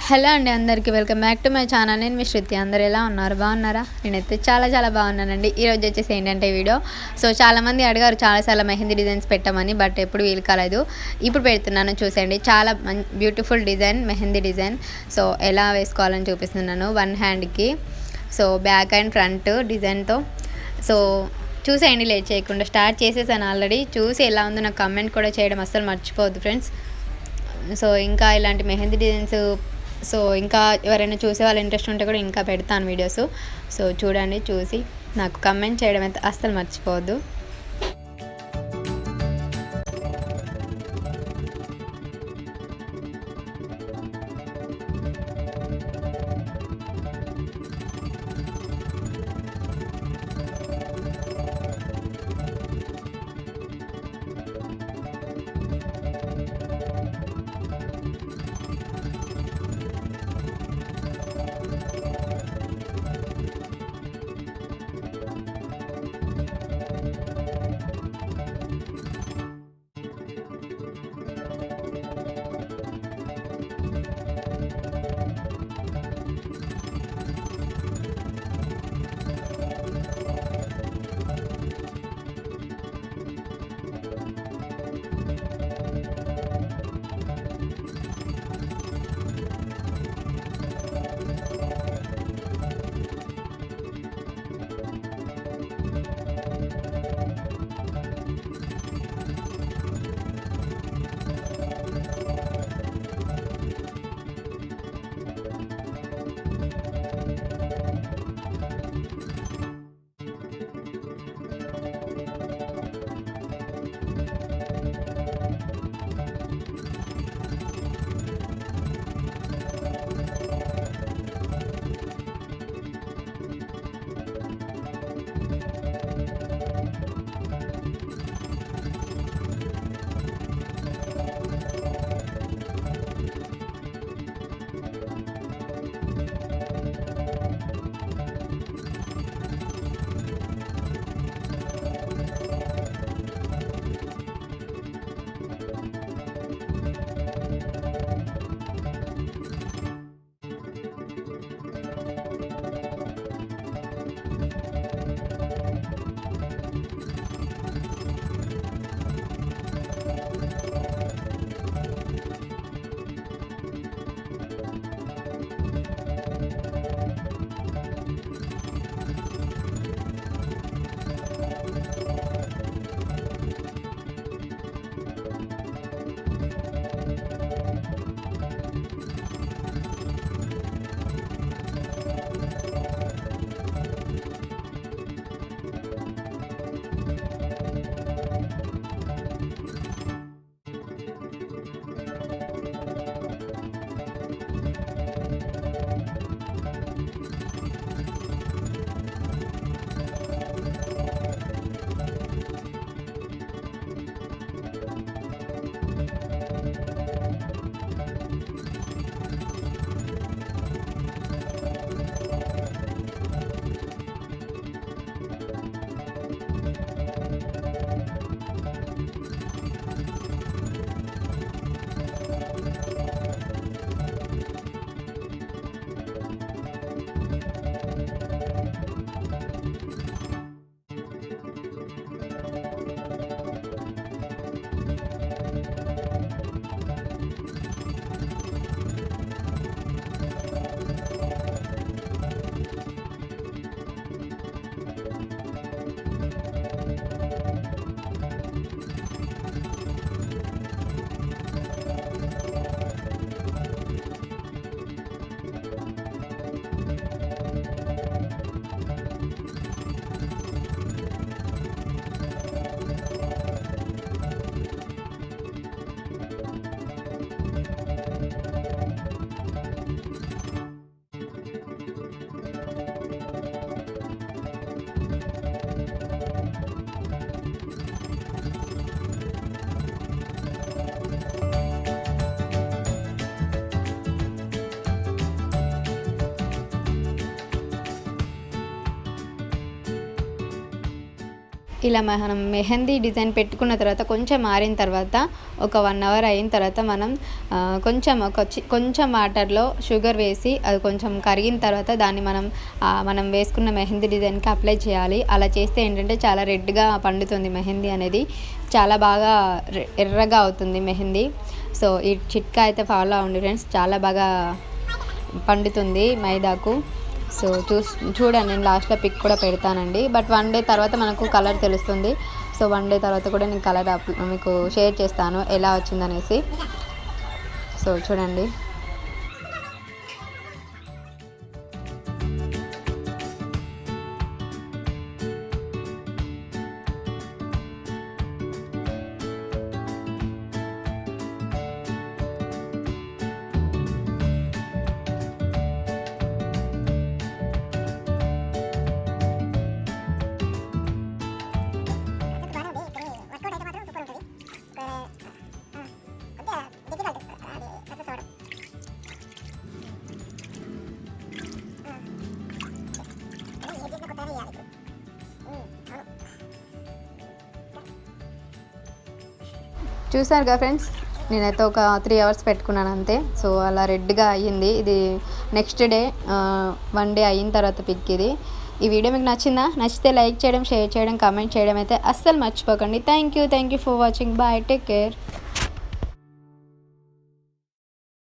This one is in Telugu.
హలో అండి, అందరికీ welcome back to my channel. నేను మీ శృతి. అందరు ఎలా ఉన్నారు? బాగున్నారా? నేనైతే చాలా బాగున్నానండి. ఈరోజు వచ్చేసి ఏంటంటే వీడియో, సో చాలామంది అడిగారు చాలాసార్లు మెహందీ డిజైన్స్ పెట్టమని, బట్ ఎప్పుడు వీలు కాలేదు. ఇప్పుడు పెడుతున్నాను, చూసేయండి. చాలా beautiful design, mehndi design. So ఎలా వేసుకోవాలని చూపిస్తున్నాను వన్ హ్యాండ్కి. సో బ్యాక్ అండ్ ఫ్రంట్ డిజైన్తో. సో చూసేయండి, లేట్ చేయకుండా. స్టార్ట్ చేసేసాను ఆల్రెడీ. చూసి ఎలా ఉందో నాకు కమెంట్ కూడా చేయడం అస్సలు మర్చిపోవద్దు ఫ్రెండ్స్. సో ఇంకా ఇలాంటి మెహందీ డిజైన్స్, సో ఇంకా ఎవరైనా చూసే వాళ్ళు ఇంట్రెస్ట్ ఉంటే కూడా ఇంకా పెడతాను వీడియోస్. సో చూడండి, చూసి నాకు కమెంట్ చేయడం అయితే అస్సలు మర్చిపోవద్దు. ఇలా మనం మెహందీ డిజైన్ పెట్టుకున్న తర్వాత కొంచెం మారిన తర్వాత ఒక 1 అవర్ అయిన తర్వాత మనం కొంచెం వాటర్లో షుగర్ వేసి అది కొంచెం కరిగిన తర్వాత దాన్ని మనం వేసుకున్న మెహందీ డిజైన్కి అప్లై చేయాలి. అలా చేస్తే ఏంటంటే చాలా రెడ్గా పండుతుంది మెహందీ అనేది, చాలా బాగా ఎర్రగా అవుతుంది మెహందీ. సో ఈ చిట్కా అయితే ఫాలో అవ్వండి ఫ్రెండ్స్, చాలా బాగా పండుతుంది మైదాకు. సో చూడండి, నేను లాస్ట్లో పిక్ కూడా పెడతానండి. బట్ 1 డే తర్వాత మనకు కలర్ తెలుస్తుంది. సో 1 డే తర్వాత కూడా నేను కలర్ మీకు షేర్ చేస్తాను ఎలా వచ్చిందనేసి. సో చూడండి. చూసారుగా ఫ్రెండ్స్, నేనైతే ఒక 3 అవర్స్ పెట్టుకున్నాను అంతే. సో అలా రెడ్గా అయ్యింది. ఇది నెక్స్ట్ డే 1 డే అయిన తర్వాత పిక్ ఇది. ఈ వీడియో మీకు నచ్చిందా? నచ్చితే లైక్ చేయడం, షేర్ చేయడం, కామెంట్ చేయడం అయితే అస్సలు మర్చిపోకండి. Thank you for watching. Bye, take care.